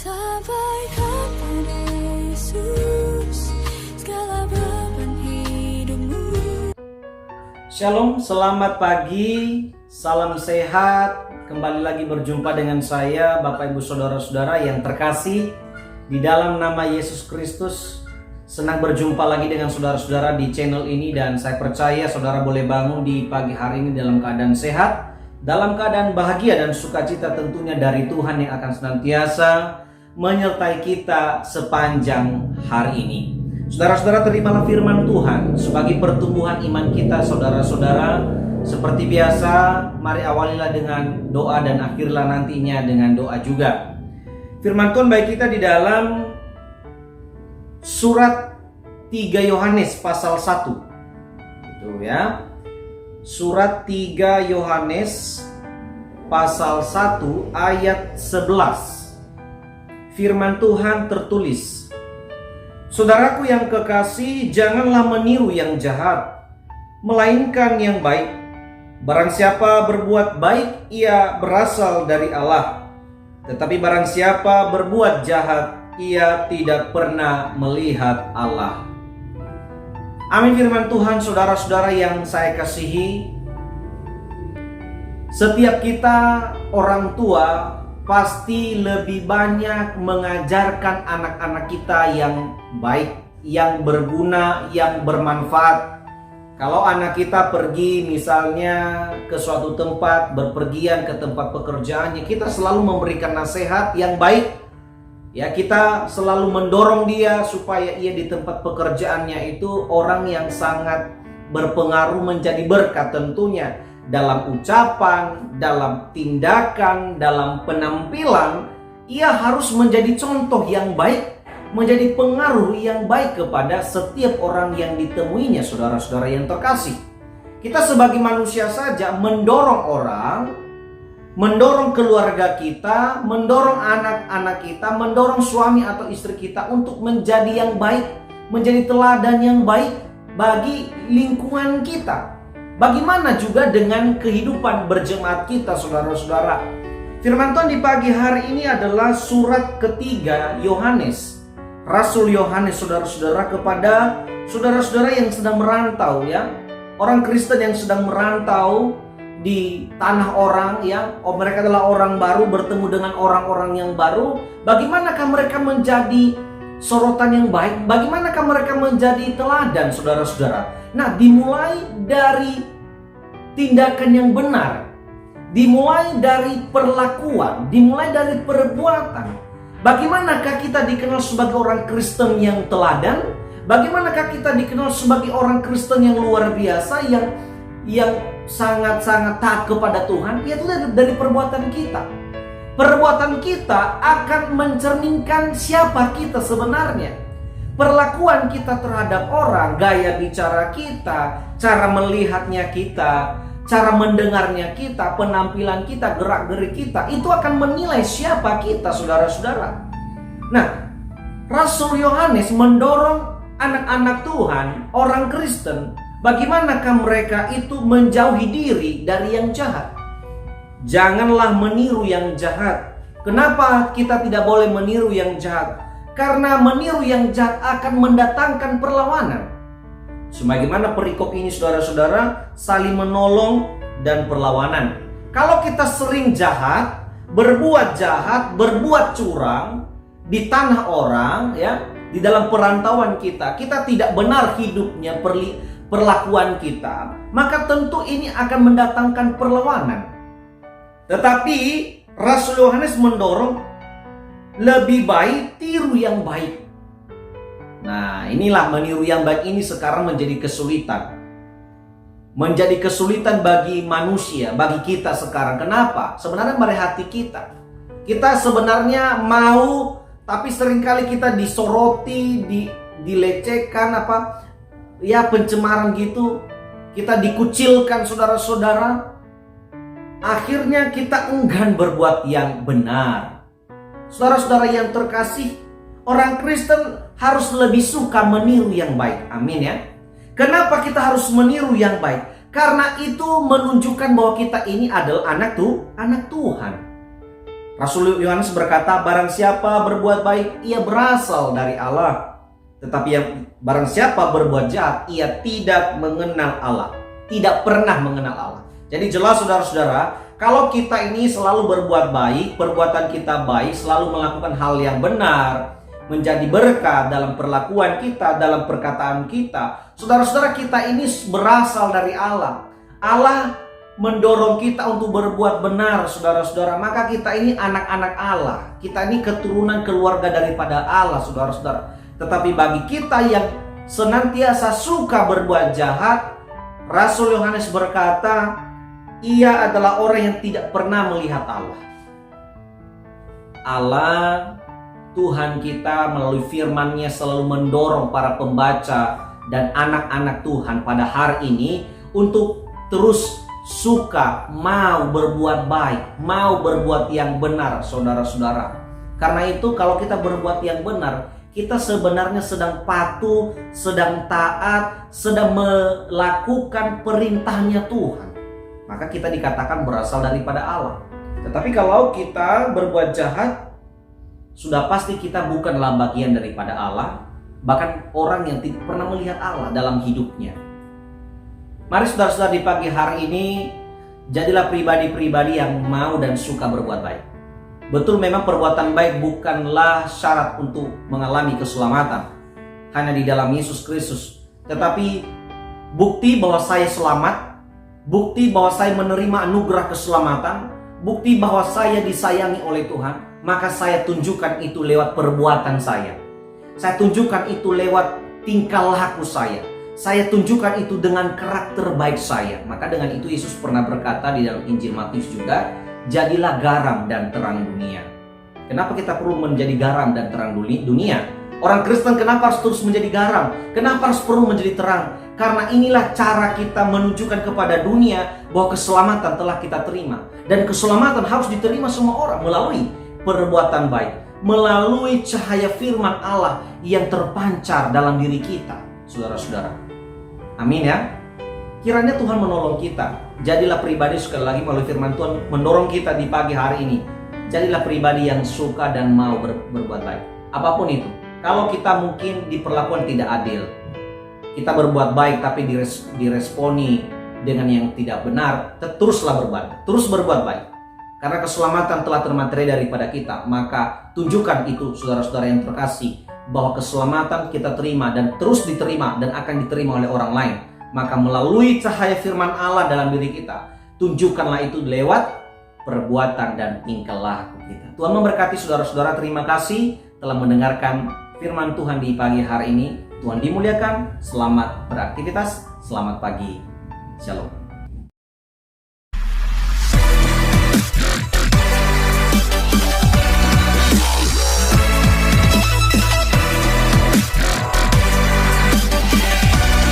Sampai kapan Yesus segala beban hidupmu. Shalom, selamat pagi, salam sehat. Kembali lagi berjumpa dengan saya, Bapak Ibu Saudara-saudara yang terkasih di dalam nama Yesus Kristus. Senang berjumpa lagi dengan saudara-saudara di channel ini, dan saya percaya saudara boleh bangun di pagi hari ini dalam keadaan sehat, dalam keadaan bahagia dan sukacita tentunya dari Tuhan yang akan senantiasa menyertai kita sepanjang hari ini. Saudara-saudara, terimalah firman Tuhan sebagai pertumbuhan iman kita, saudara-saudara. Seperti biasa, mari awalilah dengan doa dan akhirlah nantinya dengan doa juga. Firman Tuhan bagi kita di dalam surat 3 Yohanes pasal 1. Itu ya. Surat 3 Yohanes pasal 1 ayat 11. Firman Tuhan tertulis, "Saudaraku yang kekasih, janganlah meniru yang jahat, melainkan yang baik. Barang siapa berbuat baik, ia berasal dari Allah. Tetapi barang siapa berbuat jahat, ia tidak pernah melihat Allah." Amin firman Tuhan, saudara-saudara yang saya kasihi. Setiap kita orang tua pasti lebih banyak mengajarkan anak-anak kita yang baik, yang berguna, yang bermanfaat. Kalau anak kita pergi misalnya ke suatu tempat, berpergian ke tempat pekerjaannya, kita selalu memberikan nasihat yang baik. Ya, kita selalu mendorong dia supaya ia di tempat pekerjaannya itu orang yang sangat berpengaruh, menjadi berkat tentunya. Dalam ucapan, dalam tindakan, dalam penampilan, ia harus menjadi contoh yang baik, menjadi pengaruh yang baik kepada setiap orang yang ditemuinya, saudara-saudara yang terkasih. Kita sebagai manusia saja mendorong orang, mendorong keluarga kita, mendorong anak-anak kita, mendorong suami atau istri kita untuk menjadi yang baik, menjadi teladan yang baik bagi lingkungan kita. Bagaimana juga dengan kehidupan berjemaat kita, saudara-saudara? Firman Tuhan di pagi hari ini adalah surat ketiga Yohanes, Rasul Yohanes, saudara-saudara, kepada saudara-saudara yang sedang merantau, ya, orang Kristen yang sedang merantau di tanah orang, ya. Mereka adalah orang baru, bertemu dengan orang-orang yang baru. Bagaimanakah mereka menjadi sorotan yang baik? Bagaimanakah mereka menjadi teladan, saudara-saudara? Nah, dimulai dari tindakan yang benar, dimulai dari perlakuan, dimulai dari perbuatan. Bagaimanakah kita dikenal sebagai orang Kristen yang teladan? Bagaimanakah kita dikenal sebagai orang Kristen yang luar biasa, yang sangat-sangat taat kepada Tuhan? Yaitu dari perbuatan kita. Perbuatan kita akan mencerminkan siapa kita sebenarnya. Perlakuan kita terhadap orang, gaya bicara kita, cara melihatnya kita, cara mendengarnya kita, penampilan kita, gerak-gerik kita, itu akan menilai siapa kita, saudara-saudara. Nah, Rasul Yohanes mendorong anak-anak Tuhan, orang Kristen, bagaimanakah mereka itu menjauhi diri dari yang jahat. Janganlah meniru yang jahat. Kenapa kita tidak boleh meniru yang jahat? Karena meniru yang jahat akan mendatangkan perlawanan. Sebagaimana perikop ini, saudara-saudara, saling menolong dan perlawanan. Kalau kita sering jahat, berbuat curang di tanah orang, ya, di dalam perantauan kita tidak benar hidupnya, perlakuan kita, maka tentu ini akan mendatangkan perlawanan. Tetapi Rasul Yohanes mendorong lebih baik tiru yang baik. Nah, inilah meniru yang baik ini sekarang menjadi kesulitan. Menjadi kesulitan bagi manusia, bagi kita sekarang. Kenapa? Sebenarnya merehati kita. Kita sebenarnya mau, tapi seringkali kita disoroti, dilecehkan, pencemaran gitu. Kita dikucilkan, saudara-saudara. Akhirnya kita enggan berbuat yang benar. Saudara-saudara yang terkasih, orang Kristen harus lebih suka meniru yang baik. Amin ya. Kenapa kita harus meniru yang baik? Karena itu menunjukkan bahwa kita ini adalah anak Tuhan. Rasul Yohanes berkata, barang siapa berbuat baik, ia berasal dari Allah. Tetapi yang barang siapa berbuat jahat, ia tidak mengenal Allah. Tidak pernah mengenal Allah. Jadi jelas saudara-saudara, kalau kita ini selalu berbuat baik, perbuatan kita baik, selalu melakukan hal yang benar, menjadi berkat dalam perlakuan kita, dalam perkataan kita, saudara-saudara, kita ini berasal dari Allah. Allah mendorong kita untuk berbuat benar, saudara-saudara. Maka kita ini anak-anak Allah. Kita ini keturunan keluarga daripada Allah, saudara-saudara. Tetapi bagi kita yang senantiasa suka berbuat jahat, Rasul Yohanes berkata, ia adalah orang yang tidak pernah melihat Allah. Allah, Tuhan kita melalui firman-Nya selalu mendorong para pembaca dan anak-anak Tuhan pada hari ini untuk terus suka, mau berbuat baik, mau berbuat yang benar, saudara-saudara. Karena itu kalau kita berbuat yang benar, kita sebenarnya sedang patuh, sedang taat, sedang melakukan perintahnya Tuhan. Maka kita dikatakan berasal daripada Allah. Tetapi kalau kita berbuat jahat, sudah pasti kita bukanlah bagian daripada Allah, bahkan orang yang tidak pernah melihat Allah dalam hidupnya. Mari saudara-saudara, di pagi hari ini jadilah pribadi-pribadi yang mau dan suka berbuat baik. Betul, memang perbuatan baik bukanlah syarat untuk mengalami keselamatan hanya di dalam Yesus Kristus. Tetapi bukti bahwa saya selamat, bukti bahwa saya menerima anugerah keselamatan, bukti bahwa saya disayangi oleh Tuhan, maka saya tunjukkan itu lewat perbuatan saya. Saya tunjukkan itu lewat tingkah laku saya. Saya tunjukkan itu dengan karakter baik saya. Maka dengan itu Yesus pernah berkata di dalam Injil Matius juga, jadilah garam dan terang dunia. Kenapa kita perlu menjadi garam dan terang dunia? Orang Kristen kenapa harus terus menjadi garam? Kenapa harus perlu menjadi terang? Karena inilah cara kita menunjukkan kepada dunia bahwa keselamatan telah kita terima. Dan keselamatan harus diterima semua orang melalui perbuatan baik, melalui cahaya firman Allah yang terpancar dalam diri kita, saudara-saudara. Amin ya. Kiranya Tuhan menolong kita. Jadilah pribadi, sekali lagi melalui firman Tuhan mendorong kita di pagi hari ini. Jadilah pribadi yang suka dan mau berbuat baik. Apapun itu. Kalau kita mungkin diperlakukan tidak adil, kita berbuat baik tapi diresponi dengan yang tidak benar, teruslah terus berbuat baik. Karena keselamatan telah termaterai daripada kita, maka tunjukkan itu, saudara-saudara yang terkasih, bahwa keselamatan kita terima dan terus diterima dan akan diterima oleh orang lain. Maka melalui cahaya firman Allah dalam diri kita, tunjukkanlah itu lewat perbuatan dan tingkah laku kita. Tuhan memberkati saudara-saudara. Terima kasih telah mendengarkan firman Tuhan di pagi hari ini. Tuhan dimuliakan. Selamat beraktivitas. Selamat pagi. Shalom.